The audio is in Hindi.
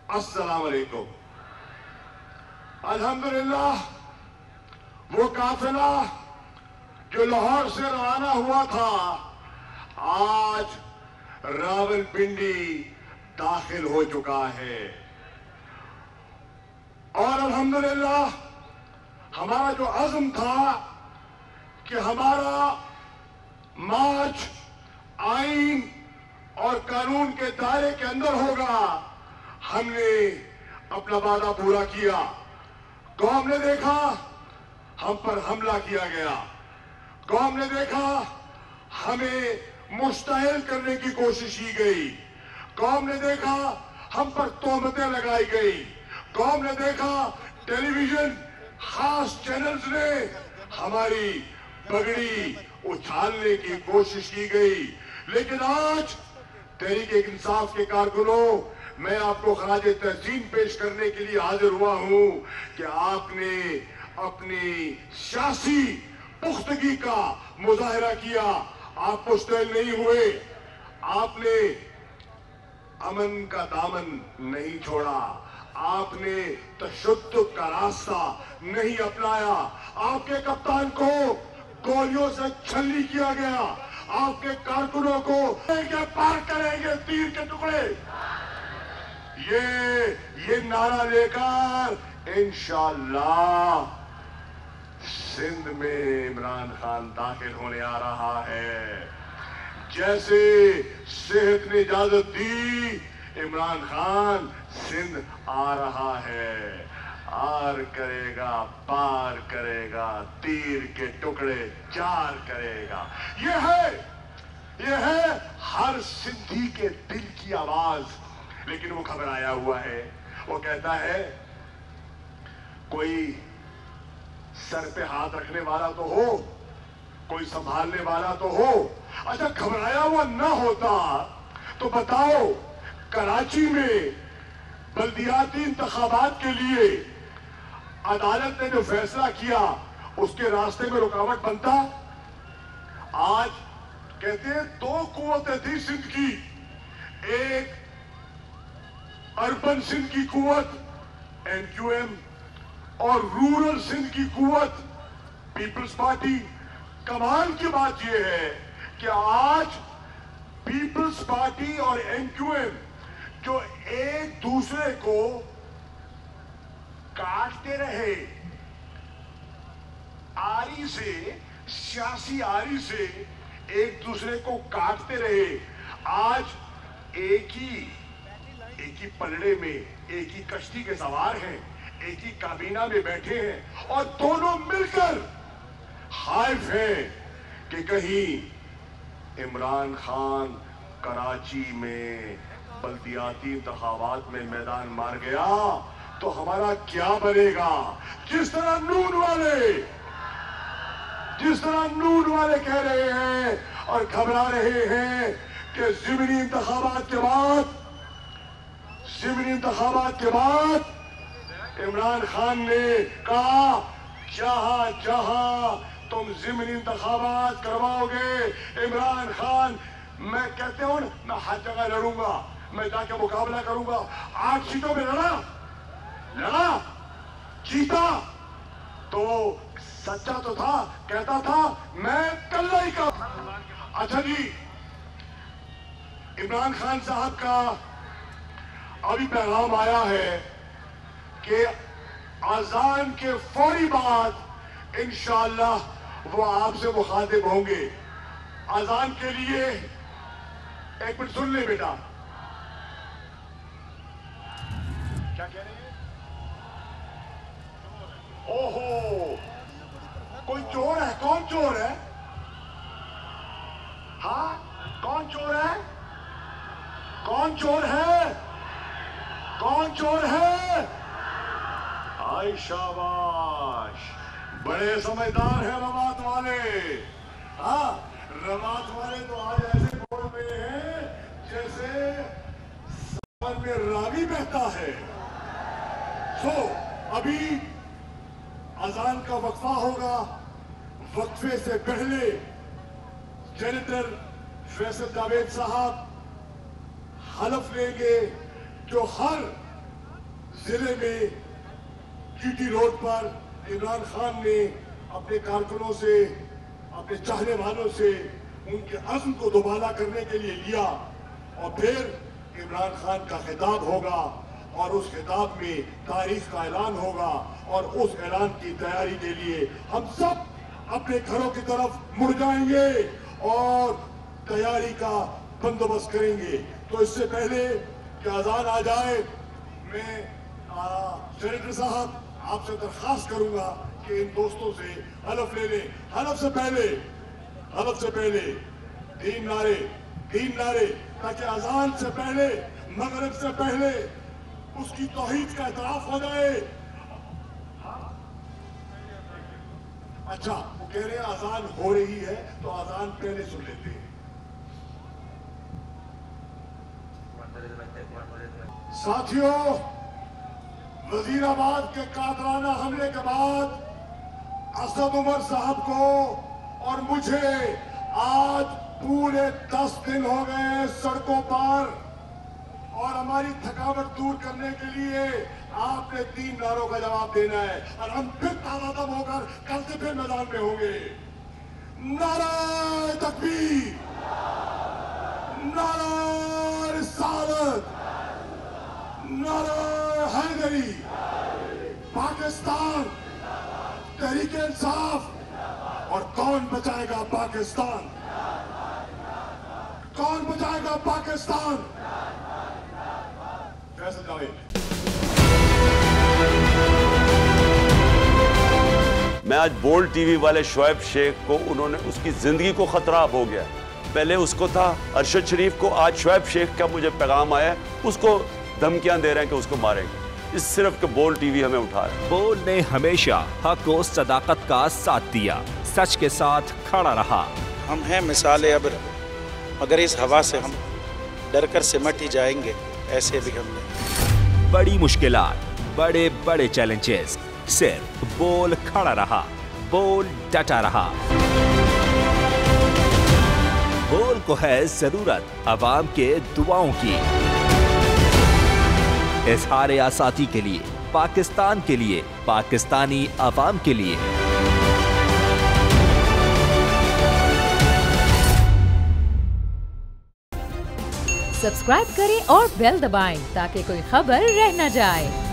अस्सलाम वालेकुम। अल्हम्दुलिल्लाह वो काफिला जो लाहौर से रवाना हुआ था आज रावलपिंडी दाखिल हो चुका है और अल्हम्दुलिल्लाह हमारा जो अज़्म था कि हमारा मार्च आईन और कानून के दायरे के अंदर होगा, हमने अपना वादा पूरा किया। कौम ने देखा हम पर हमला किया गया, कौम ने देखा हमें मुश्तइल करने की कोशिश की गई, कौम ने देखा हम पर तोहमतें लगाई गई, कौम ने देखा टेलीविजन खास चैनल्स ने हमारी पगड़ी उछालने की कोशिश की गई। लेकिन आज तहरीक-ए-इंसाफ के कारकुनों, मैं आपको खराज तहसीन पेश करने के लिए हाजिर हुआ हूं कि आपने अपनी सियासी पुख्तगी का मुजाहरा किया, आप मुश्तइल नहीं हुए, आपने अमन का दामन नहीं छोड़ा, आपने तशद्दुद का रास्ता नहीं अपनाया, आपके कप्तान को गोलियों से छल्ली किया गया, आपके कारकुनों को पार करेंगे तीर के टुकड़े, ये नारा लेकर इंशाअल्लाह सिंध में इमरान खान दाखिल होने आ रहा है। जैसे सेहत ने इजाजत दी, इमरान खान सिंध आ रहा है, आर करेगा, पार करेगा, तीर के टुकड़े चार करेगा। ये है हर सिंधी के दिल की आवाज। लेकिन वो घबराया हुआ है, वो कहता है कोई सर पे हाथ रखने वाला तो हो, कोई संभालने वाला तो हो। अच्छा, घबराया हुआ ना होता तो बताओ, कराची में बल्दियाती इंतखाबात के लिए अदालत ने जो फैसला किया उसके रास्ते में रुकावट बनता? आज कहते हैं दो कुव्वतें थी सिंध की, एक अर्बन सिंध की कुव्वत एनक्यूएम और रूरल सिंध की कुव्वत पीपल्स पार्टी। कमाल की बात यह है कि आज पीपल्स पार्टी और एनक्यूएम जो एक दूसरे को काटते रहे, आरी से, सियासी आरी से एक दूसरे को काटते रहे, आज एक ही पलड़े में, एक ही कश्ती के सवार हैं, एक ही काबीना में बैठे हैं और दोनों मिलकर खाइफ हैं कि कहीं इमरान खान कराची में बल्दियाती इंतखाबात में मैदान मार गया तो हमारा क्या बनेगा। जिस तरह नून वाले कह रहे हैं और घबरा रहे हैं कि ज़िमनी इंतखाबात के बाद इमरान खान ने कहा जहां तुम ज़िमनी इंतखाबात करवाओगे इमरान खान, मैं कहते हूं मैं हर जगह लड़ूंगा, मैं जाके मुकाबला करूंगा। 8 सीटों में लड़ा, जीता तो सच्चा तो था, कहता था मैं कल्ला ही का। अच्छा जी, इमरान खान साहब का अभी पैगाम आया है कि अजान के फौरी बाद इंशाअल्लाह वो आपसे मुखातिब होंगे। अजान के लिए एक मिनट सुन ले बेटा, क्या कह रहे हैं? ओहो, कोई चोर है? कौन चोर है? हाँ, कौन चोर है? कौन चोर है? कौन चोर है? आई शाबाश, बड़े समझदार हैं रवात वाले। हाँ, रवात वाले तो आज ऐसे बोल रहे हैं जैसे सावन में रावी बहता है। अभी अजान का वक्फा होगा, वक्फे से पहले जनरल फैसल जावेद साहब हलफ लेंगे जो हर जिले में GT रोड पर इमरान खान ने अपने कारकुनों से, अपने चाहने वालों से उनके अज़्म को दोबारा करने के लिए लिया और फिर इमरान खान का खिताब होगा और उस खिताब में तारीख का ऐलान होगा और उस ऐलान की तैयारी के लिए हम सब अपने घरों की तरफ मुड़ जाएंगे और तैयारी का बंदोबस्त करेंगे। तो इससे पहले कि अजान आ जाए, मैं सेनेटर साहब आपसे दरखास्त करूंगा कि इन दोस्तों से हलफ ले लें। हलफ से पहले 3 नारे ताकि अजान से पहले, मगरिब से पहले उसकी तौहीद का एतराफ हो जाए। अच्छा, वो कह रहे हैं अजान हो रही है तो अजान पहले सुन लेते हैं। साथियों, वजीराबाद के कातराना हमले के बाद असद उमर साहब को और मुझे आज पूरे 10 दिन हो गए सड़कों पर, और हमारी थकावट दूर करने के लिए आपने 3 नारों का जवाब देना है और हम फिर ताज़ादम होकर कल से फिर मैदान में होंगे। नारे तकबीर, नारे रिसालत, नारे हैदरी, पाकिस्तान, तहरीके इंसाफ, और कौन बचाएगा पाकिस्तान? कौन बचाएगा पाकिस्तान? फैसल जावेद। मैं आज बोल्ड टीवी वाले शोएब शेख को, उन्होंने उसकी जिंदगी को खतरा हो गया। पहले उसको था अरशद शरीफ को, आज शोएब शेख का मुझे पैगाम आया, उसको धमकियां दे रहे हैं कि उसको मारेंगे। इस सिर्फ के बोल्ड टीवी हमें उठा रहा है। बोल्ड ने हमेशा हक और सदाकत का साथ दिया, सच के साथ खड़ा रहा। हम हैं मिसाल अब्र, मगर इस हवा से हम डर कर सिमट ही जाएंगे, ऐसे भी हमने। बड़ी मुश्किलात, बड़े बड़े चैलेंजेस, सिर्फ बोल खड़ा रहा, बोल डटा रहा। बोल को है जरूरत अवाम के दुआओं की। इज़हार आज़ादी के लिए, पाकिस्तान के लिए, पाकिस्तानी अवाम के लिए। सब्सक्राइब करें और बेल दबाएं ताकि कोई खबर रह न जाए।